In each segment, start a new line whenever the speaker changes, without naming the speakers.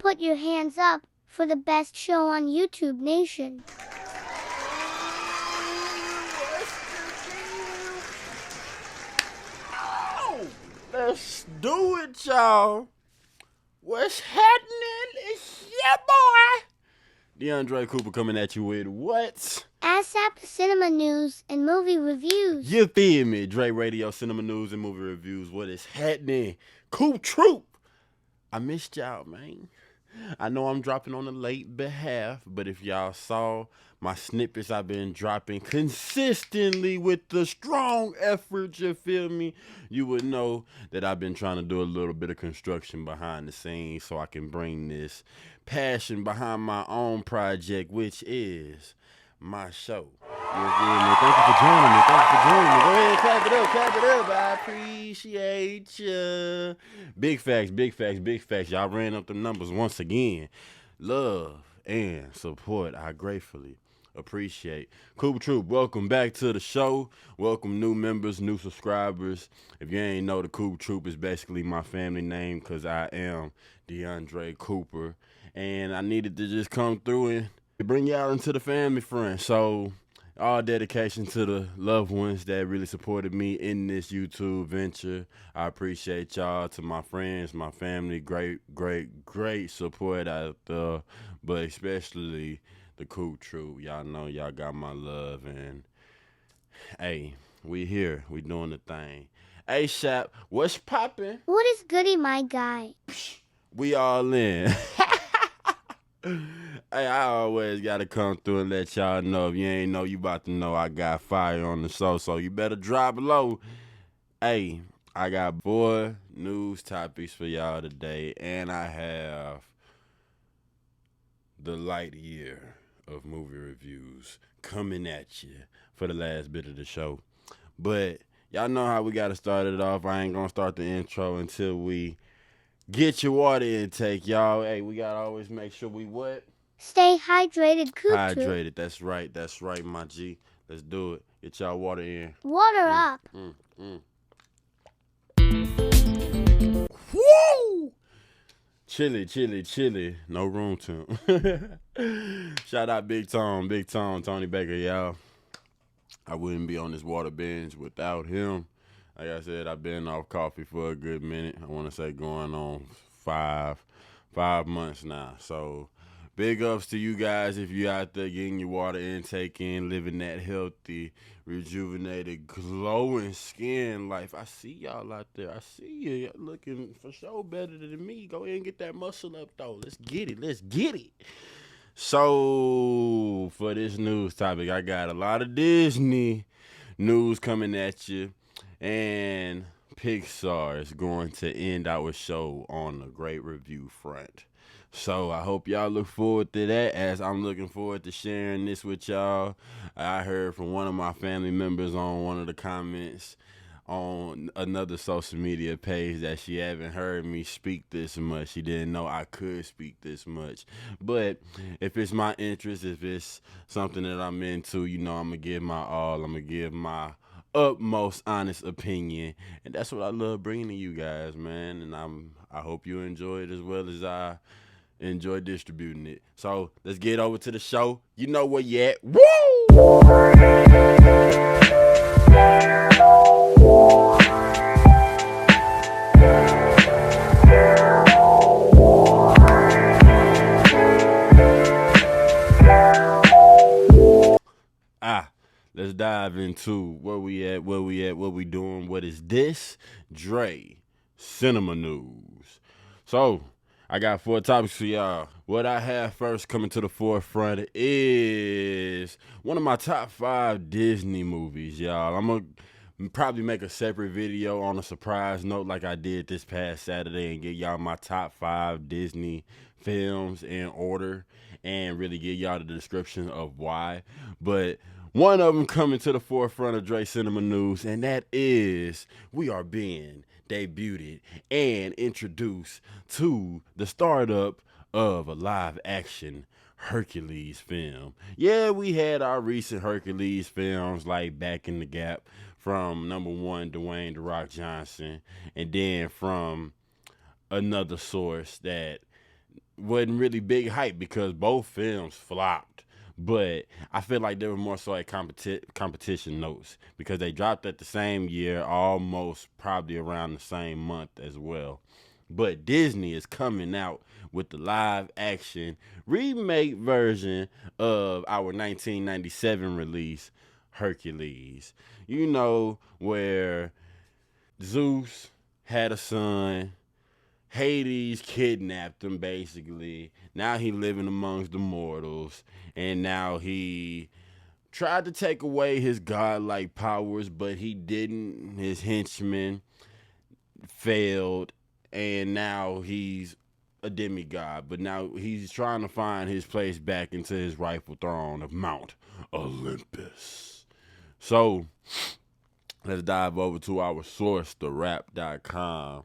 put your hands up for the best show on YouTube Nation.
Let's do it, y'all. What's happening? It's your boy, DeAndre Cooper, coming at you with what?
ASAP Cinema News and Movie Reviews.
You feel me? Dre Radio, Cinema News, and Movie Reviews. What is happening? CoopTroop. I missed y'all, man. I know I'm dropping on a late behalf, but if y'all saw my snippets I've been dropping consistently with the strong effort, you feel me, you would know that I've been trying to do a little bit of construction behind the scenes so I can bring this passion behind my own project, which is my show. You feel me? Thank you for joining me. Go ahead, clap it up. I appreciate you. Big facts. Y'all ran up the numbers once again. Love and support, I gratefully appreciate. CoopTroop, welcome back to the show. Welcome new members, new subscribers. If you ain't know, the CoopTroop is basically my family name because I am DeAndre Cooper. And I needed to just come through and bring y'all into the family front. So all dedication to the loved ones that really supported me in this YouTube venture. I appreciate y'all. To my friends, my family, great support out there. But especially the CoopTroop. Y'all know y'all got my love. And hey, we here. We doing the thing. Hey, Shap, what's poppin'?
What is goody, my guy?
We all in. Hey, I always gotta come through and let y'all know. If you ain't know, you about to know I got fire on the show, so you better drop low. Hey, I got 4 news topics for y'all today, and I have the Lightyear of movie reviews coming at you for the last bit of the show. But y'all know how we gotta start it off. I ain't gonna start the intro until we get your water intake, y'all. Hey, we gotta always make sure we what?
Stay hydrated, CoopTroop.
Hydrated, that's right, my G. Let's do it. Get y'all water in.
Water up.
Woo! Chilly. No room temp. Shout out Big Tom, Tony Baker, y'all. I wouldn't be on this water binge without him. Like I said, I've been off coffee for a good minute. I want to say going on five months now. So big ups to you guys if you out there getting your water intake in, living that healthy, rejuvenated, glowing skin life. I see y'all out there. I see you. Y'all looking for sure better than me. Go ahead and get that muscle up, though. Let's get it. So for this news topic, I got a lot of Disney news coming at you. And Pixar is going to end our show on a great review front. So I hope y'all look forward to that, as I'm looking forward to sharing this with y'all. I heard from one of my family members on one of the comments on another social media page that she haven't heard me speak this much. She didn't know I could speak this much. But if it's my interest, if it's something that I'm into, you know, I'm going to give my all. I'm going to give my utmost honest opinion, and that's what I love bringing to you guys, man. And I hope you enjoy it as well as I enjoy distributing it. So let's get over to the show. You know where you at. Woo! Let's dive into where we at, what we doing, what is this? Dre Cinema News. So, I got 4 topics for y'all. What I have first coming to the forefront is one of my top 5 Disney movies, y'all. I'm going to probably make a separate video on a surprise note like I did this past Saturday and get y'all my top 5 Disney films in order and really give y'all the description of why. But one of them coming to the forefront of Dre Cinema News, and that is we are being debuted and introduced to the startup of a live-action Hercules film. Yeah, we had our recent Hercules films like Back in the Gap from number 1, Dwayne "The Rock" Johnson, and then from another source that wasn't really big hype because both films flopped. But I feel like they were more so at competition notes because they dropped at the same year, almost probably around the same month as well. But Disney is coming out with the live action remake version of our 1997 release, Hercules. You know, where Zeus had a son, Hades kidnapped him basically. Now he living amongst the mortals, and now he tried to take away his godlike powers, but he didn't. His henchmen failed, and now he's a demigod. But now he's trying to find his place back into his rightful throne of Mount Olympus. So let's dive over to our source, therap.com.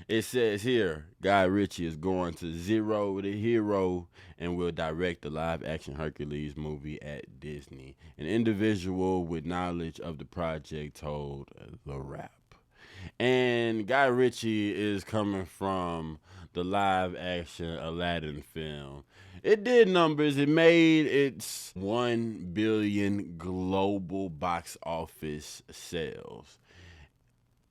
It says here, Guy Ritchie is going to zero the hero and will direct the live-action Hercules movie at Disney. An individual with knowledge of the project told The Wrap. And Guy Ritchie is coming from the live-action Aladdin film. It did numbers. It made its 1 billion global box office sales.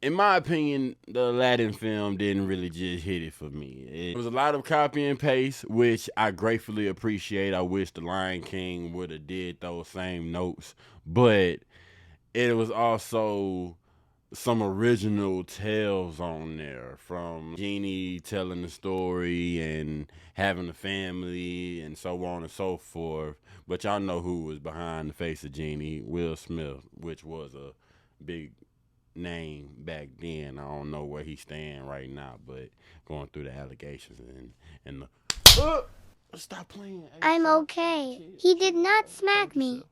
In my opinion, the Aladdin film didn't really just hit it for me. It was a lot of copy and paste, which I gratefully appreciate. I wish The Lion King would have did those same notes. But it was also some original tales on there, from Genie telling the story and having a family and so on and so forth. But y'all know who was behind the face of Genie, Will Smith, which was a big name back then. I don't know where he's staying right now, but going through the allegations and the stop playing.
I'm okay. He did not smack me.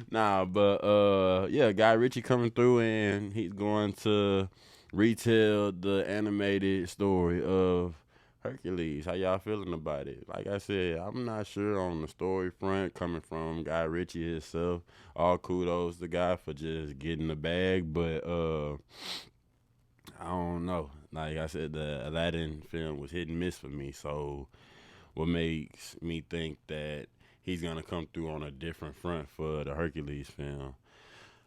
Nah, but yeah, Guy Ritchie coming through and he's going to retell the animated story of Hercules. How y'all feeling about it? Like I said, I'm not sure on the story front coming from Guy Ritchie himself. All kudos to Guy for just getting the bag, but I don't know. Like I said, the Aladdin film was hit and miss for me, so what makes me think that he's gonna come through on a different front for the Hercules film.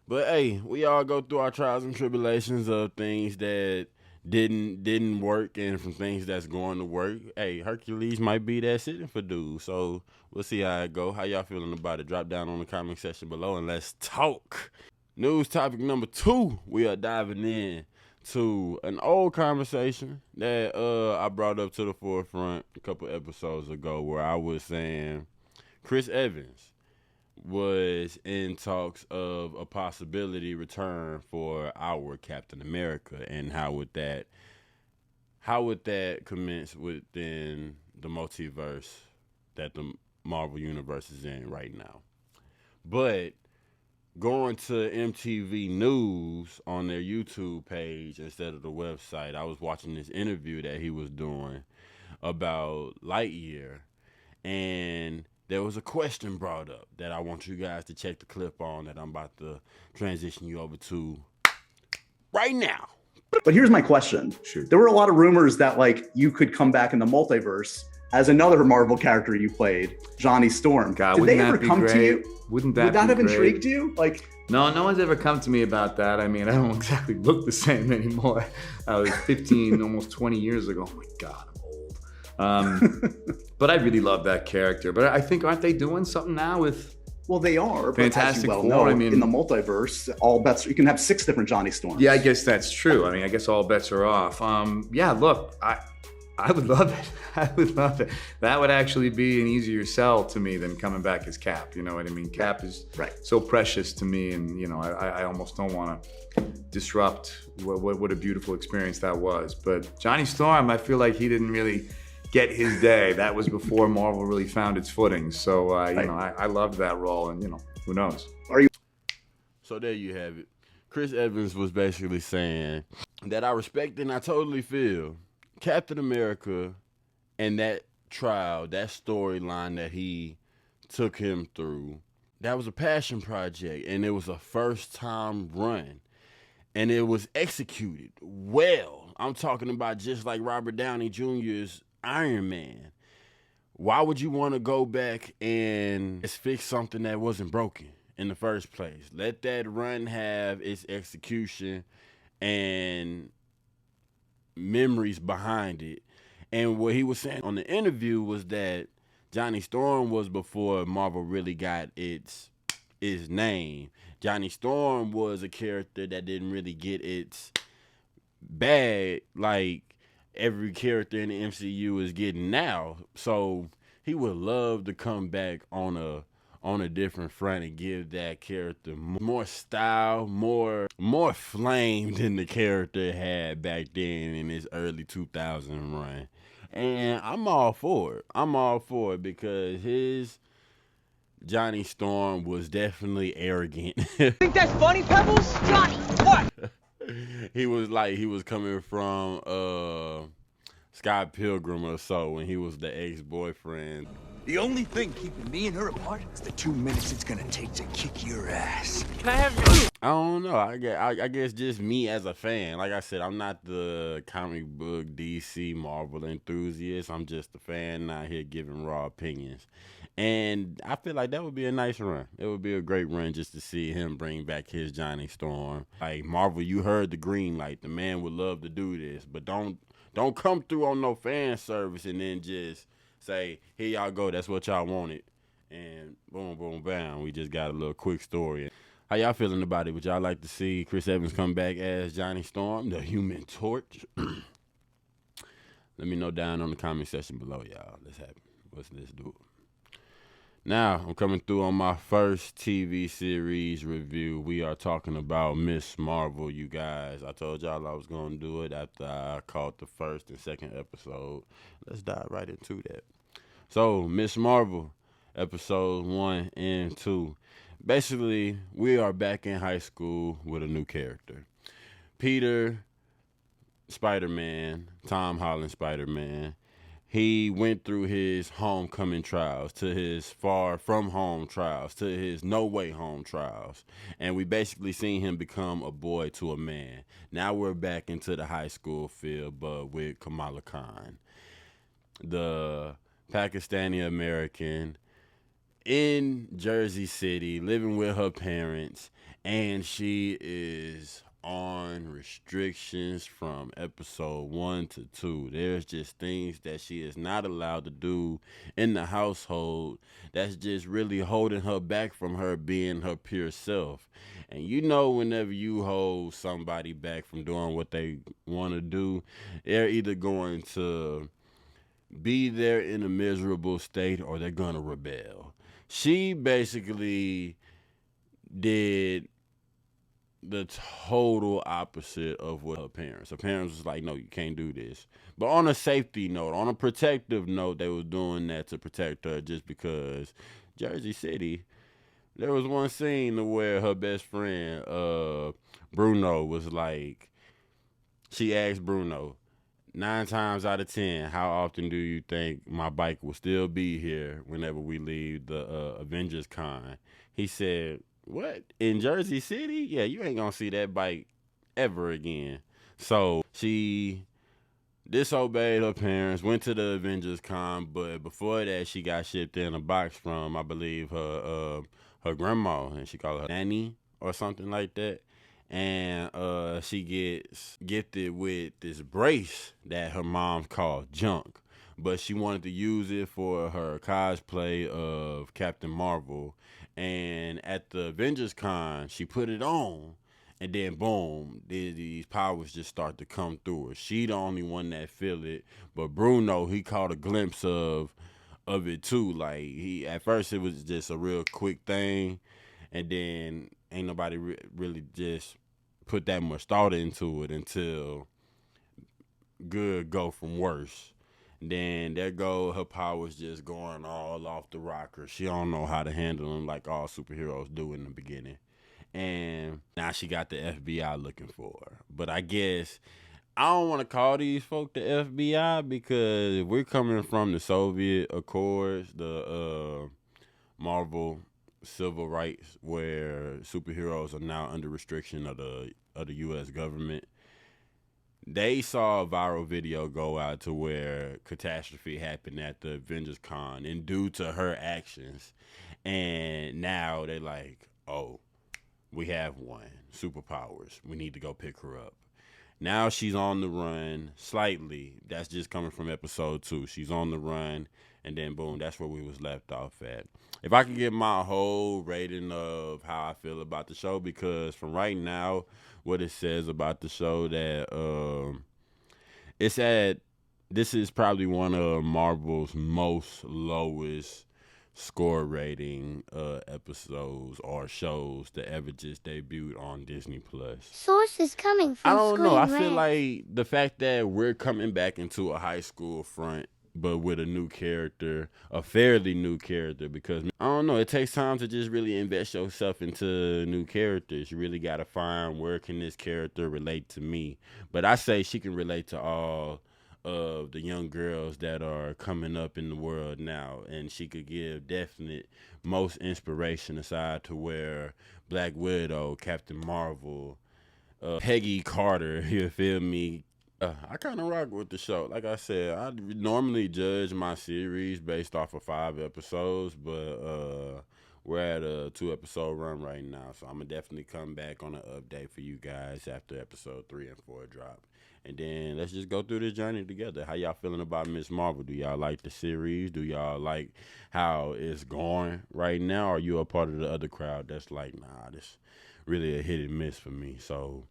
But hey, we all go through our trials and tribulations of things that didn't work and from things that's going to work. Hey, Hercules might be that sitting for dude. So we'll see how it go. How y'all feeling about it? Drop down on the comment section below and let's talk. News topic number 2, we are diving in to an old conversation that I brought up to the forefront a couple episodes ago, where I was saying Chris Evans was in talks of a possibility return for our Captain America, and how would that commence within the multiverse that the Marvel universe is in right now. But going to MTV News on their YouTube page instead of the website, I was watching this interview that he was doing about Lightyear, and there was a question brought up that I want you guys to check the clip on that I'm about to transition you over to right now.
But here's my question.
Sure.
There were a lot of rumors that like you could come back in the multiverse as another Marvel character you played, Johnny Storm.
God,
Did they
wouldn't
ever
that be
come to
great?
you?
Wouldn't that
Would that
be
have
great?
intrigued you? Like,
No one's ever come to me about that. I mean, I don't exactly look the same anymore. I was 15, almost 20 years ago. Oh my God, I'm old. But I really love that character. But I think, aren't they doing something now with
well, they are. But
Fantastic
as you well
Four?
know,
I mean,
in the multiverse, all bets, you can have 6 different Johnny Storms.
Yeah, I guess that's true. I mean, I guess all bets are off. Yeah, look, I would love it. I would love it. That would actually be an easier sell to me than coming back as Cap. You know what I mean? Cap is so precious to me, and you know, I almost don't want to disrupt what a beautiful experience that was. But Johnny Storm, I feel like he didn't really get his day. That was before Marvel really found its footing. So you know, I loved that role, and you know, who knows?
So there you have it. Chris Evans was basically saying that I respect and I totally feel Captain America and that trial, that storyline that he took him through, that was a passion project, and it was a first time run, and it was executed well. I'm talking about just like Robert Downey Jr.'s Iron Man. Why would you want to go back and fix something that wasn't broken in the first place? Let that run have its execution and memories behind it. And what he was saying on the interview was that Johnny Storm was before Marvel really got its name. Johnny Storm was a character that didn't really get its bag like every character in the MCU is getting now. So he would love to come back on a different front and give that character more style, more flame than the character had back then in his early 2000 run. And I'm all for it. I'm all for it because his Johnny Storm was definitely arrogant.
Think that's funny, Pebbles? Johnny, what?
He was coming from Scott Pilgrim or so when he was the ex-boyfriend.
The only thing keeping me and her apart is the 2 minutes it's gonna take to kick your ass.
Can I have your...
I don't know. I guess just me as a fan. Like I said, I'm not the comic book DC Marvel enthusiast. I'm just a fan out here giving raw opinions. And I feel like that would be a nice run. It would be a great run just to see him bring back his Johnny Storm. Like, Marvel, you heard the green light. The man would love to do this. But don't come through on no fan service and then just say, here y'all go, that's what y'all wanted. And boom, boom, bam, we just got a little quick story. How y'all feeling about it? Would y'all like to see Chris Evans come back as Johnny Storm, the Human Torch? Let me know down on the comment section below, y'all. Let's do it. Now, I'm coming through on my first TV series review. We are talking about Ms.Marvel, you guys. I told y'all I was going to do it after I caught the first and second episode. Let's dive right into that. So, Ms.Marvel, episodes 1 and 2. Basically, we are back in high school with a new character. Peter, Spider-Man, Tom Holland Spider-Man. He went through his homecoming trials, to his far from home trials, to his no way home trials. And we basically seen him become a boy to a man. Now we're back into the high school field, but with Kamala Khan, the Pakistani American in Jersey City, living with her parents, and she is on restrictions from episode 1 to 2. There's just things that she is not allowed to do in the household that's just really holding her back from her being her pure self. And you know, whenever you hold somebody back from doing what they want to do, they're either going to be there in a miserable state or they're going to rebel. She basically did the total opposite of what her parents. Her parents was like, no, you can't do this. But on a safety note, on a protective note, they was doing that to protect her just because Jersey City, there was one scene where her best friend, Bruno, was like, she asked Bruno, 9 times out of 10, how often do you think my bike will still be here whenever we leave the Avengers Con? He said, what? In Jersey City? Yeah, you ain't gonna see that bike ever again. So she disobeyed her parents, went to the Avengers Con, but before that, she got shipped in a box from, I believe, her grandma, and she called her nanny or something like that. And she gets gifted with this brace that her mom called junk, but she wanted to use it for her cosplay of Captain Marvel. And at the Avengers Con, she put it on, and then boom, these powers just start to come through her. She the only one that feel it, but Bruno, he caught a glimpse of it too. Like, he at first it was just a real quick thing, and then ain't nobody really just put that much thought into it until good go from worse. Then there go her powers just going all off the rocker. She don't know how to handle them like all superheroes do in the beginning. And now she got the FBI looking for her. But I guess I don't want to call these folk the FBI because if we're coming from the Soviet Accords, the Marvel civil rights, where superheroes are now under restriction of the U.S. government, they saw a viral video go out to where catastrophe happened at the Avengers Con, and due to her actions, and now they like, oh, we have one superpowers. We need to go pick her up. Now she's on the run slightly. That's just coming from episode 2. She's on the run, and then boom, that's where we was left off at. If I could give my whole rating of how I feel about the show, because from right now, what it says about the show that it's at, this is probably one of Marvel's most lowest score rating episodes or shows that ever just debuted on Disney Plus.
Sources coming from
I don't know. I
Screen
feel
Rant.
like the fact that we're coming back into a high school front, but with a new character, a fairly new character, because I don't know, it takes time to just really invest yourself into new characters. You really got to find where can this character relate to me. But I say she can relate to all of the young girls that are coming up in the world now, and she could give definite most inspiration aside to where Black Widow, Captain Marvel, Peggy Carter, you feel me? I kind of rock with the show. Like I said, I normally judge my series based off of 5 episodes, but we're at a 2-episode run right now, so I'm gonna definitely come back on an update for you guys after episode 3 and 4 drop. And then let's just go through this journey together. How y'all feeling about Ms.Marvel? Do y'all like the series? Do y'all like how it's going right now? Or are you a part of the other crowd that's like, nah, this really a hit and miss for me? So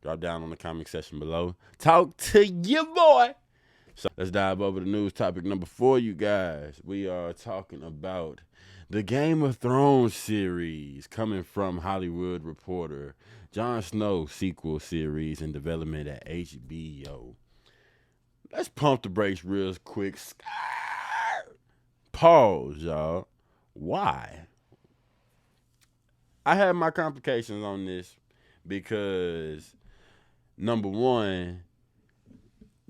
drop down on the comment section below. Talk to your boy. So let's dive over to news topic number 4, you guys. We are talking about the Game of Thrones series coming from Hollywood Reporter. Jon Snow sequel series in development at HBO. Let's pump the brakes real quick. Pause, y'all. Why? I had my complications on this because, number one,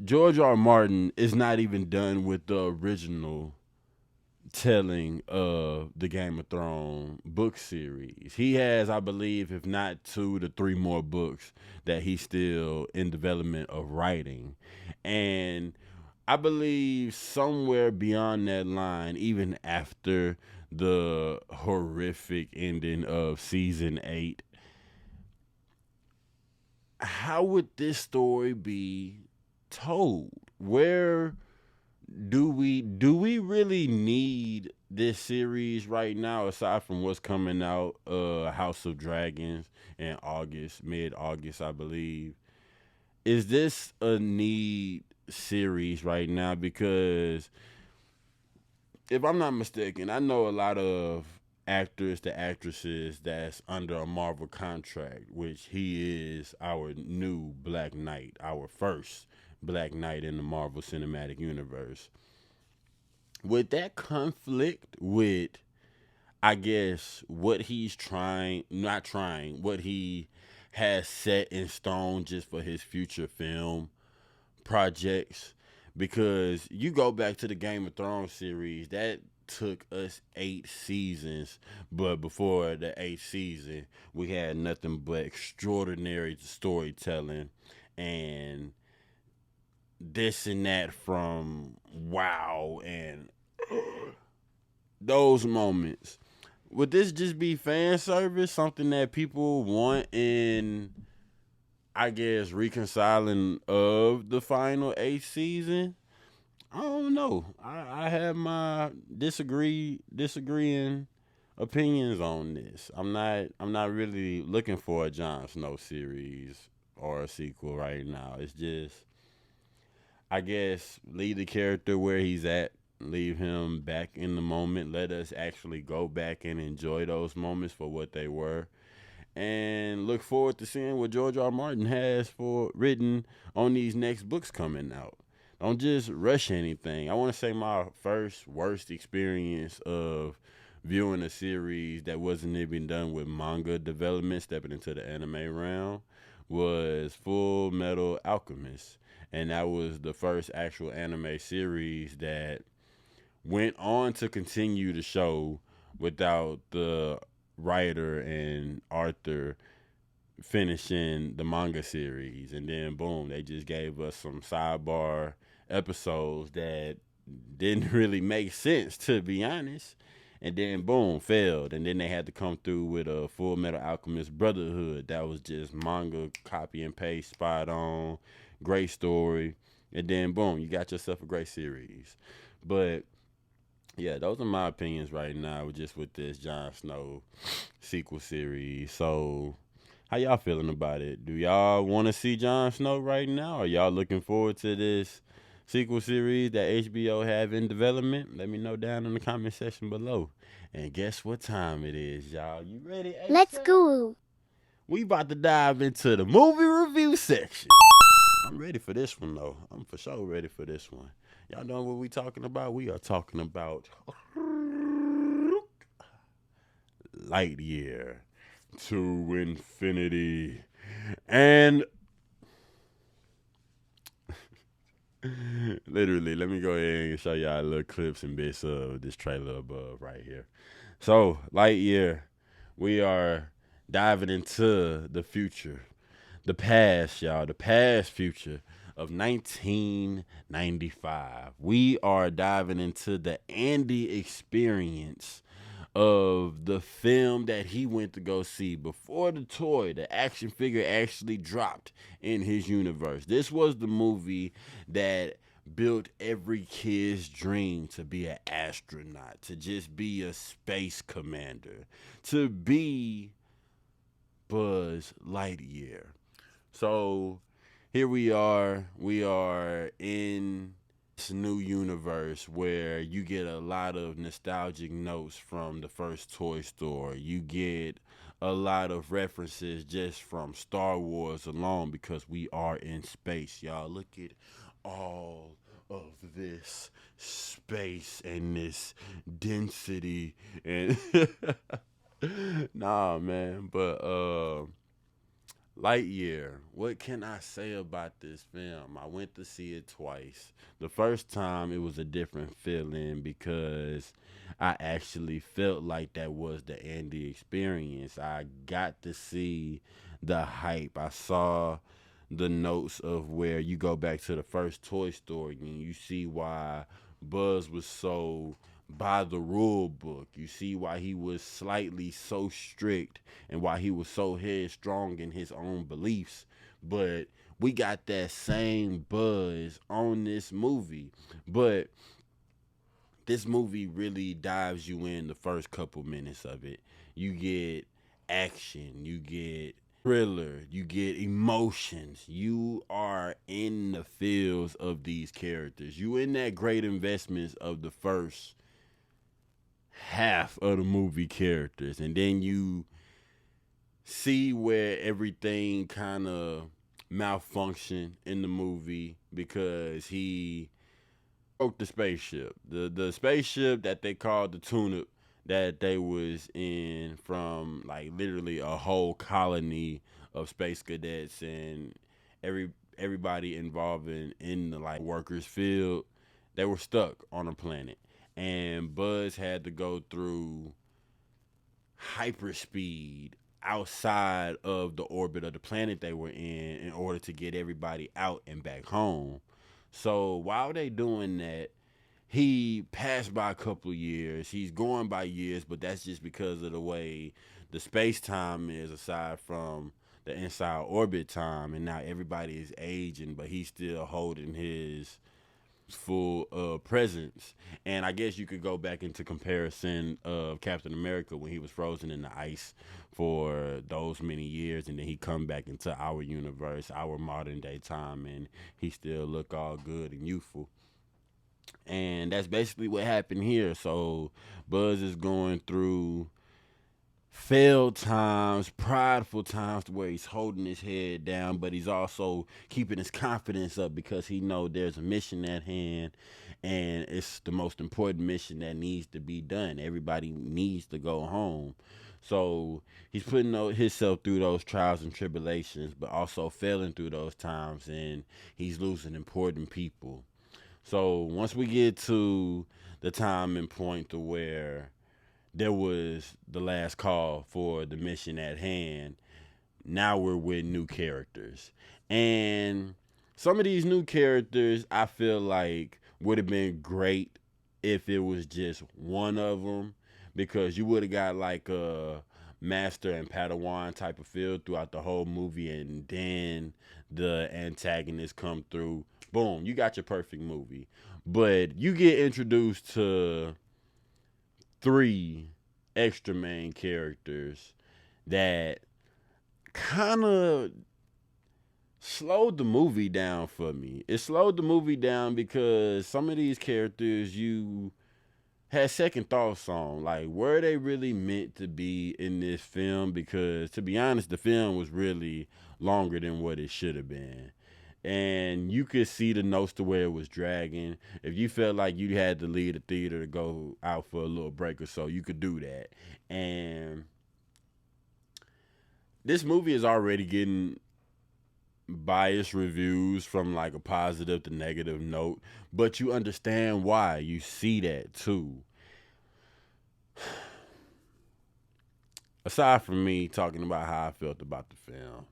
George R. Martin is not even done with the original telling of the Game of Thrones book series. He has, I believe, if not 2 to 3 more books that he's still in development of writing. And I believe somewhere beyond that line, even after the horrific ending of season 8, how would this story be told? Where do we really need this series right now, aside from what's coming out, House of Dragons in August, mid-August, I believe? Is this a need series right now? Because if I'm not mistaken, I know a lot of actors to actresses that's under a Marvel contract, which he is our new Black Knight, our first Black Knight in the Marvel Cinematic Universe. Would that conflict with, I guess, what he's what he has set in stone just for his future film projects? Because you go back to the Game of Thrones series, that took us 8 seasons, but before the 8th season, we had nothing but extraordinary storytelling and this and that from wow and those moments. Would this just be fan service, something that people want in, I guess, reconciling of the final 8th season? I don't know. I have my disagreeing opinions on this. I'm not really looking for a Jon Snow series or a sequel right now. It's just, I guess, leave the character where he's at. Leave him back in the moment. Let us actually go back and enjoy those moments for what they were. And look forward to seeing what George R. Martin has for written on these next books coming out. Don't just rush anything. I want to say my first worst experience of viewing a series that wasn't even done with manga development, stepping into the anime realm, was Full Metal Alchemist. And that was the first actual anime series that went on to continue the show without the writer and author finishing the manga series, and then boom, they just gave us some sidebar episodes that didn't really make sense, to be honest. And then boom, failed. And then they had to come through with a Full Metal Alchemist Brotherhood that was just manga copy and paste, spot on, great story. And then boom, you got yourself a great series. But yeah, those are my opinions right now, just with this Jon Snow sequel series. So how y'all feeling about it? Do y'all want to see Jon Snow right now? Are y'all looking forward to this sequel series that HBO have in development? Let me know down in the comment section below. And guess what time it is, y'all? You ready?
Let's go.
We about to dive into the movie review section. I'm ready for this one, though. I'm for sure ready for this one. Y'all know what we talking about? We are talking about Lightyear to Infinity and literally, let me go ahead and show y'all little clips and bits of this trailer above right here. So, Lightyear, we are diving into the future, the past, y'all, the past future of 1995. We are diving into the Andy experience of the film that he went to go see before the action figure actually dropped in his universe. This was the movie that built every kid's dream to be an astronaut, to just be a space commander, to be Buzz Lightyear. So here we are in this new universe where you get a lot of nostalgic notes from the first Toy Story. You get a lot of references just from Star Wars alone, because we are in space, y'all. Look at all of this space and this density and nah, man, but Lightyear, what can I say about this film? I went to see it twice. The first time it was a different feeling because I actually felt like that was the Andy experience. I got to see the hype. I saw the notes of where you go back to the first Toy Story and you see why Buzz was so by the rule book. You see why he was slightly so strict and why he was so headstrong in his own beliefs. But we got that same Buzz on this movie. But this movie really dives you in the first couple minutes of it. You get action, you get thriller, you get emotions. You are in the feels of these characters. You in that great investments of the first half of the movie characters, and then you see where everything kind of malfunctioned in the movie because he broke the spaceship, the spaceship that they called the tune-up, that they was in, from like literally a whole colony of space cadets and everybody involved in the like workers field. They were stuck on a planet, and Buzz had to go through hyperspeed outside of the orbit of the planet they were in order to get everybody out and back home. So while they doing that, he passed by a couple of years. He's going by years, but that's just because of the way the space time is, aside from the inside orbit time. And now everybody is aging, but he's still holding his full presence. And I guess you could go back into comparison of Captain America when he was frozen in the ice for those many years, and then he come back into our universe, our modern day time, and he still look all good and youthful. And that's basically what happened here. So Buzz is going through failed times, prideful times, where he's holding his head down, but he's also keeping his confidence up because he know there's a mission at hand, and it's the most important mission that needs to be done. Everybody needs to go home. So he's putting himself through those trials and tribulations, but also failing through those times, and he's losing important people. So once we get to the time and point to where there was the last call for the mission at hand, now we're with new characters. And some of these new characters I feel like would have been great if it was just one of them, because you would have got like a master and Padawan type of feel throughout the whole movie, and then the antagonists come through. Boom, you got your perfect movie. But you get introduced to 3 extra main characters that kind of slowed the movie down for me. It slowed the movie down because some of these characters you had second thoughts on. Like, were they really meant to be in this film? Because, to be honest, the film was really longer than what it should have been. And you could see the notes to where it was dragging. If you felt like you had to leave the theater to go out for a little break or so, you could do that. And this movie is already getting biased reviews from like a positive to negative note, but you understand why. You see that too. Aside from me talking about how I felt about the film,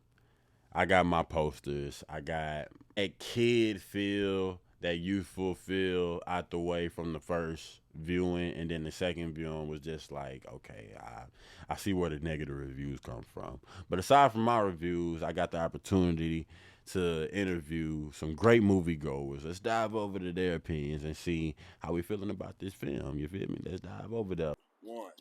I got my posters. I got a kid feel, that youthful feel out the way from the first viewing, and then the second viewing was just like, okay, I see where the negative reviews come from. But aside from my reviews, I got the opportunity to interview some great moviegoers. Let's dive over to their opinions and see how we feeling about this film. You feel me? Let's dive over there.
One.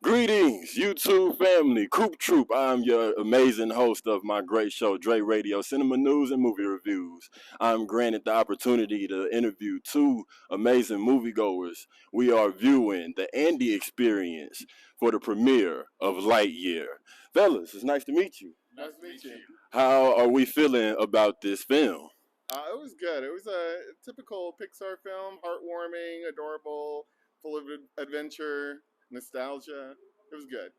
Greetings, YouTube family, CoopTroop. I'm your amazing host of my great show, Dre Radio, Cinema News and Movie Reviews. I'm granted the opportunity to interview 2 amazing moviegoers. We are viewing the Andy Experience for the premiere of Lightyear. Fellas, it's nice to meet you.
Nice to meet you.
How are we feeling about this film?
It was good. It was a typical Pixar film, heartwarming, adorable, full of adventure, nostalgia. It was good.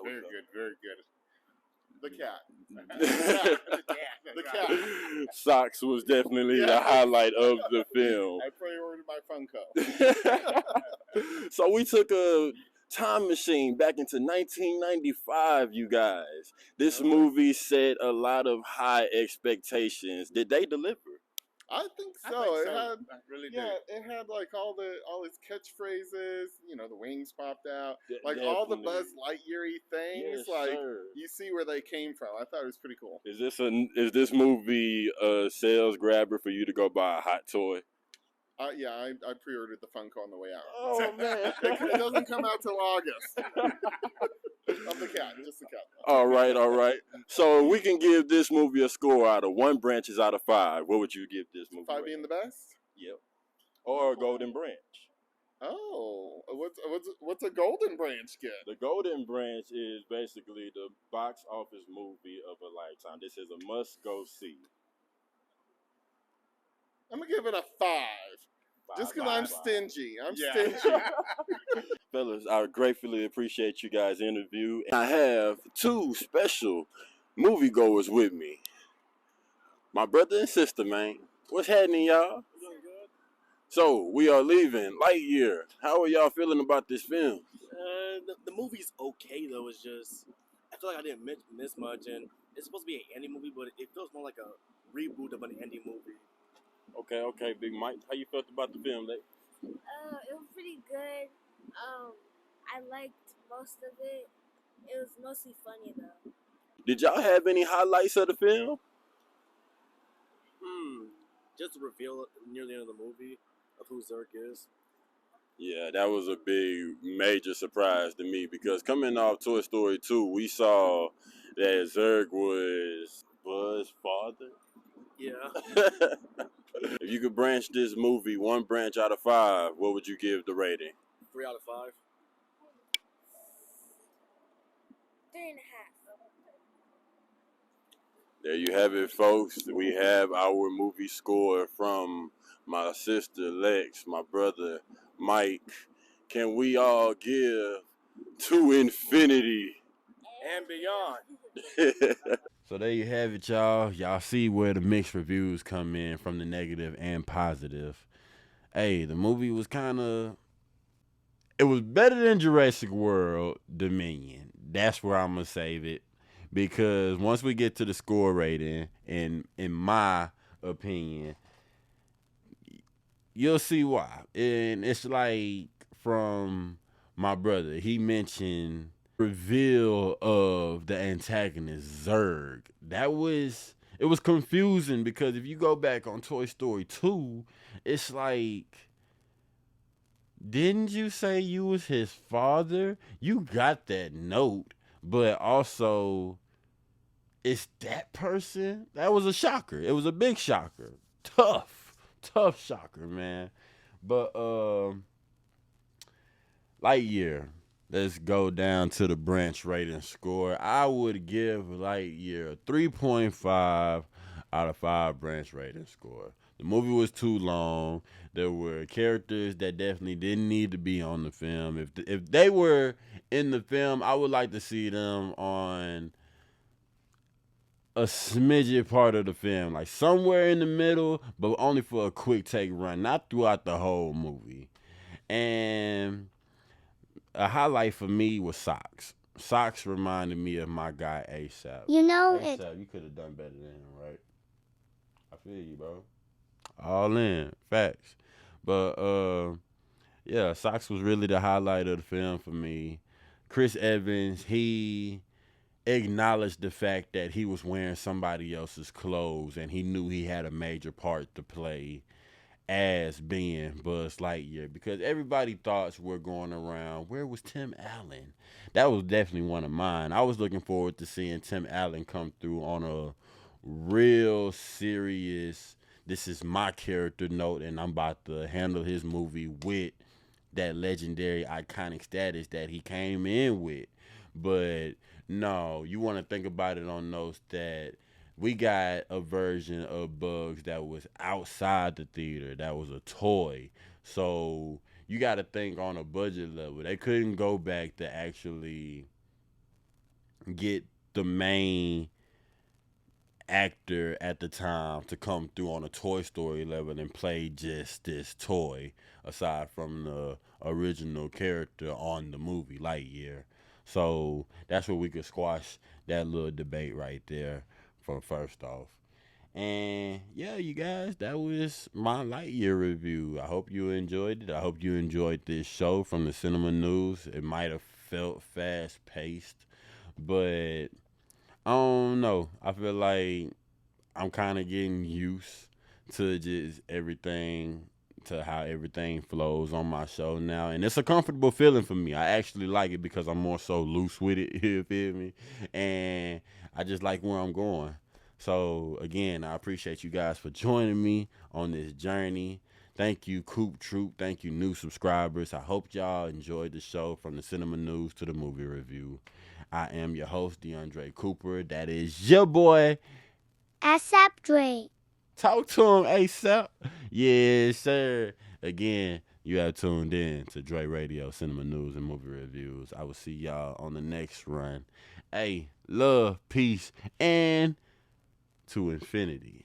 Very good, very good. The cat. The cat.
Socks was definitely the highlight of the film.
I pre-ordered my Funko.
So we took a time machine back into 1995, you guys. This movie set a lot of high expectations. Did they deliver?
I think so. It had, it had like all his catchphrases. You know, the wings popped out, like all the Buzz Lightyear-y things.
Yes,
like
sir.
you see where they came from. I thought it was pretty cool.
Is this movie a sales grabber for you to go buy a hot toy?
Yeah, I pre-ordered the Funko on the way out.
Oh man,
it doesn't come out till August. Of the cat, just the cat.
All right. So we can give this movie a score out of 1 branches out of 5. What would you give this movie?
5 being the best?
Yep. Or a golden branch.
Oh, what's a golden branch get?
The golden branch is basically the box office movie of a lifetime. This is a must-go see.
I'm gonna give it a 5. Just because I'm stingy. I'm stingy.
Fellas, I gratefully appreciate you guys' interview. I have 2 special moviegoers with me. My brother and sister, man. What's happening, y'all?
Doing good.
So, we are leaving Lightyear. How are y'all feeling about this film?
The movie's okay, though. It's just, I feel like I didn't miss much, and it's supposed to be an indie movie, but it feels more like a reboot of an indie movie.
Okay, Big Mike. How you felt about the film, Lee?
It was pretty good. I liked most of it. It was mostly funny though.
Did y'all have any highlights of the film?
Just to reveal near the end of the movie of who Zurg is.
Yeah, that was a big, major surprise to me because coming off Toy Story 2, we saw that Zurg was Buzz's father.
Yeah.
If you could branch this movie 1 branch out of 5, what would you give the rating?
3 out of 5.
3.5.
There you have it, folks. We have our movie score from my sister Lex, my brother Mike. Can we all give to infinity
And beyond.
So there you have it, y'all. Y'all see where the mixed reviews come in from the negative and positive. Hey, the movie was it was better than Jurassic World Dominion. That's where I'm going to save it because once we get to the score rating, and in my opinion, you'll see why. And it's like from my brother, he mentioned reveal of the antagonist Zurg. It was confusing because if you go back on Toy Story 2, it's like, didn't you say you was his father? You got that note, but also it's that person. That was a shocker. It was a big shocker. Tough shocker, man. But Lightyear. Let's go down to the branch rating score. I would give Lightyear a 3.5 out of 5 branch rating score. The movie was too long. There were characters that definitely didn't need to be on the film. If they were in the film, I would like to see them on a smidget part of the film, like somewhere in the middle, but only for a quick take run, not throughout the whole movie. And a highlight for me was Socks. Socks reminded me of my guy ASAP.
You know
ASAP, you could have done better than him, right? I feel you, bro. All in, facts. But yeah, Socks was really the highlight of the film for me. Chris Evans, he acknowledged the fact that he was wearing somebody else's clothes, and he knew he had a major part to play as being Buzz Lightyear, because everybody thoughts were going around, where was Tim Allen? That was definitely one of mine. I was looking forward to seeing Tim Allen come through on a real serious, this is my character note, and I'm about to handle his movie with that legendary iconic status that he came in with. But no, you want to think about it on notes that we got a version of Bugs that was outside the theater, that was a toy. So you got to think on a budget level. They couldn't go back to actually get the main actor at the time to come through on a Toy Story level and play just this toy, aside from the original character on the movie Lightyear. So that's where we could squash that little debate right there from first off. And yeah, you guys, that was my Lightyear review. I hope you enjoyed it. I hope you enjoyed this show from the Cinema News. It might have felt fast paced, but I don't know. I feel like I'm kind of getting used to just everything, to how everything flows on my show now. And it's a comfortable feeling for me. I actually like it because I'm more so loose with it, you feel me? And I just like where I'm going. So, again, I appreciate you guys for joining me on this journey. Thank you, CoopTroop. Thank you, new subscribers. I hope y'all enjoyed the show from the Cinema News to the movie review. I am your host, DeAndre Cooper. That is your boy,
ASAP Dre.
Talk to him, ASAP. Yes, sir. Again, you have tuned in to Dre Radio, Cinema News, and Movie Reviews. I will see y'all on the next run. Hey, love, peace, and to infinity.